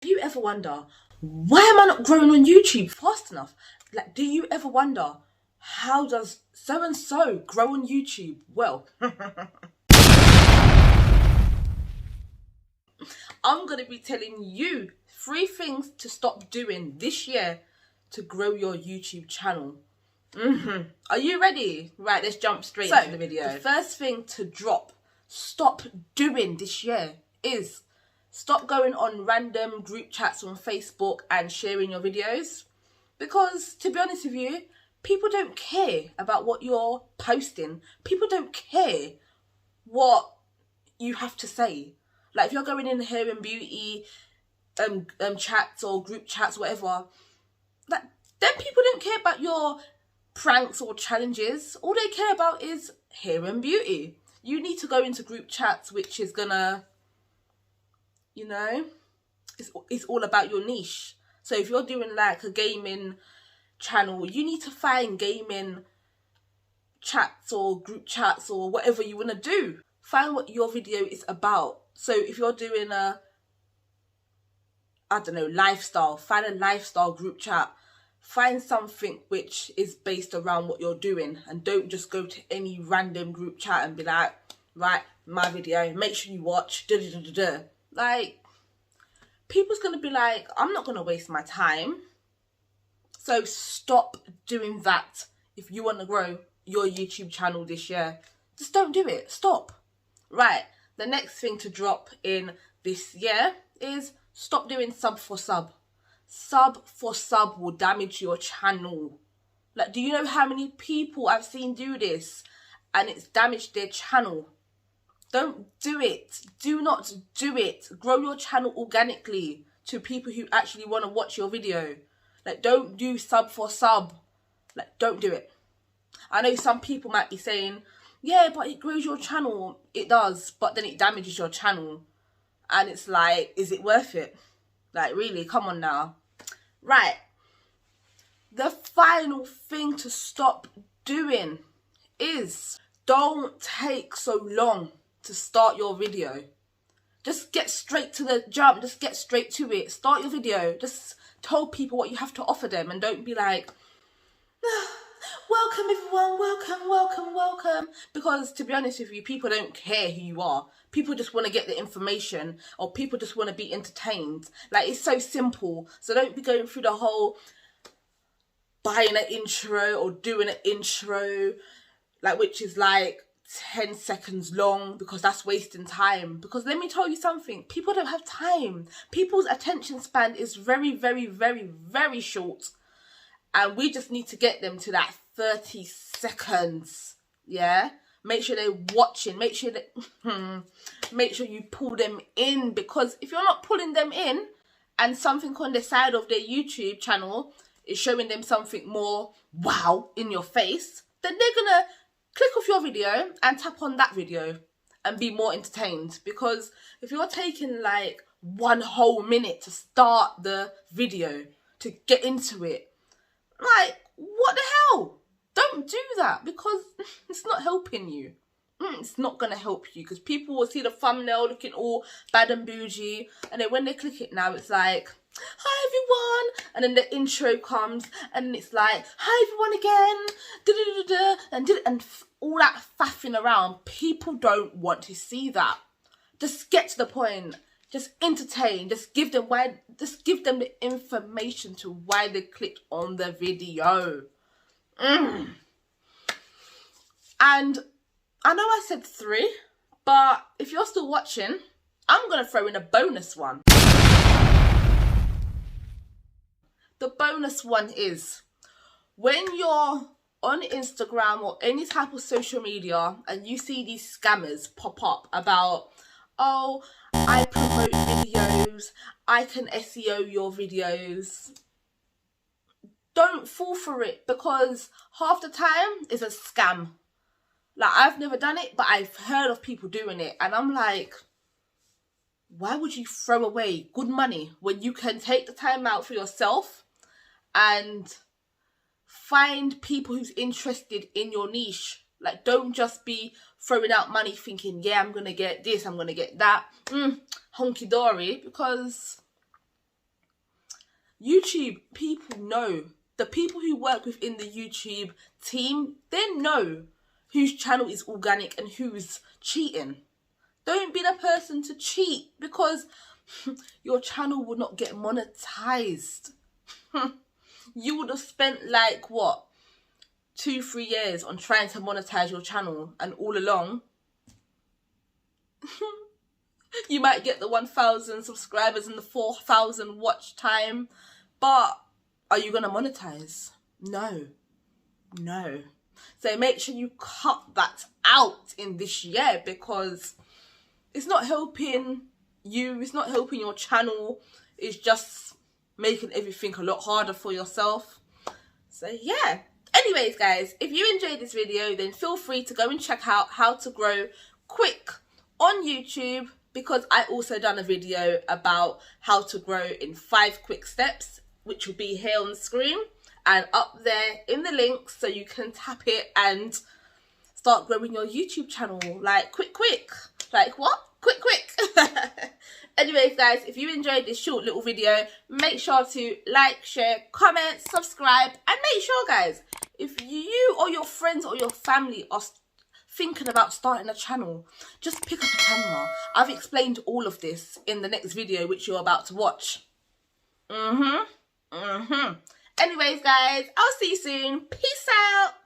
Do you ever wonder, why am I not growing on YouTube fast enough? Like, do you ever wonder, how does so-and-so grow on YouTube? Well, I'm going to be telling you 3 things to stop doing this year to grow your YouTube channel. Are you ready? Right, let's jump straight into the video. The first thing to stop doing this year is stop going on random group chats on Facebook and sharing your videos. Because, to be honest with you, people don't care about what you're posting. People don't care what you have to say. Like, if you're going in hair and beauty chats or group chats, whatever, like, then people don't care about your pranks or challenges. All they care about is hair and beauty. You need to go into group chats which is gonna, you know, it's all about your niche. So if you're doing like a gaming channel, you need to find gaming chats or group chats or whatever you want to do. Find what your video is about. So if you're doing a, I don't know, lifestyle, find a lifestyle group chat. Find something which is based around what you're doing, and don't just go to any random group chat and be like, right, my video, make sure you watch, da da da da da. Like, people's going to be like, I'm not going to waste my time. So stop doing that if you want to grow your YouTube channel this year. Just don't do it. Stop. Right, the next thing to drop in this year is stop doing sub for sub. Sub for sub will damage your channel. Like, do you know how many people I've seen do this and it's damaged their channel? Don't do it. Do not do it. Grow your channel organically to people who actually want to watch your video. Like, don't do sub for sub. Like, don't do it. I know some people might be saying, yeah, but it grows your channel. It does, but then it damages your channel. And it's like, is it worth it? Like, really, come on now. Right. The final thing to stop doing is don't take so long to start your video. Just get straight to the jump. Just get straight to it. Start your video. Just tell people what you have to offer them, and don't be like, welcome everyone, welcome. Because, to be honest with you, people don't care who you are. People just want to get the information, or people just want to be entertained. Like, it's so simple. So don't be going through the whole buying an intro or doing an intro, like, which is like 10 seconds long, because that's wasting time. Because let me tell you something, people don't have time. People's attention span is very, very, very, very short. And we just need to get them to that 30 seconds. Yeah? Make sure they're watching. Make sure you pull them in. Because if you're not pulling them in, and something on the side of their YouTube channel is showing them something more wow in your face, then they're going to click off your video and tap on that video and be more entertained. Because if you're taking like 1 whole minute to start the video, to get into it, like, what the hell? Don't do that, because it's not helping you. It's not going to help you, because people will see the thumbnail looking all bad and bougie, and then when they click it now, it's like, hi everyone, and then the intro comes, and it's like, hi everyone again, and all that faffing around. People don't want to see that. Just get to the point. Just entertain. Just give them the information to why they clicked on the video. And I know I said 3, but if you're still watching, I'm going to throw in a bonus one. The bonus one is, when you're on Instagram or any type of social media and you see these scammers pop up about, oh, I promote videos, I can SEO your videos, don't fall for it, because half the time it's a scam. Like, I've never done it, but I've heard of people doing it, and I'm like, why would you throw away good money when you can take the time out for yourself and find people who's interested in your niche? Like, don't just be throwing out money thinking, yeah, I'm going to get this, I'm going to get that, honky-dory, because YouTube people know. The people who work within the YouTube team, they know whose channel is organic and who's cheating. Don't be the person to cheat, because your channel will not get monetized. You would have spent like what, 2-3 years on trying to monetize your channel, and all along you might get the 1,000 subscribers and the 4,000 watch time, but are you gonna monetize? No. So make sure you cut that out in this year, because it's not helping you, it's not helping your channel, it's just making everything a lot harder for yourself. So yeah. Anyways guys, if you enjoyed this video, then feel free to go and check out how to grow quick on YouTube, because I also done a video about how to grow in 5 quick steps, which will be here on the screen and up there in the links, so you can tap it and start growing your YouTube channel like quick. Like what? Quick. Anyways guys, if you enjoyed this short little video, make sure to like, share, comment, subscribe, and make sure guys, if you or your friends or your family are thinking about starting a channel, just pick up a camera. I've explained all of this in the next video which you're about to watch. Anyways guys, I'll see you soon. Peace out.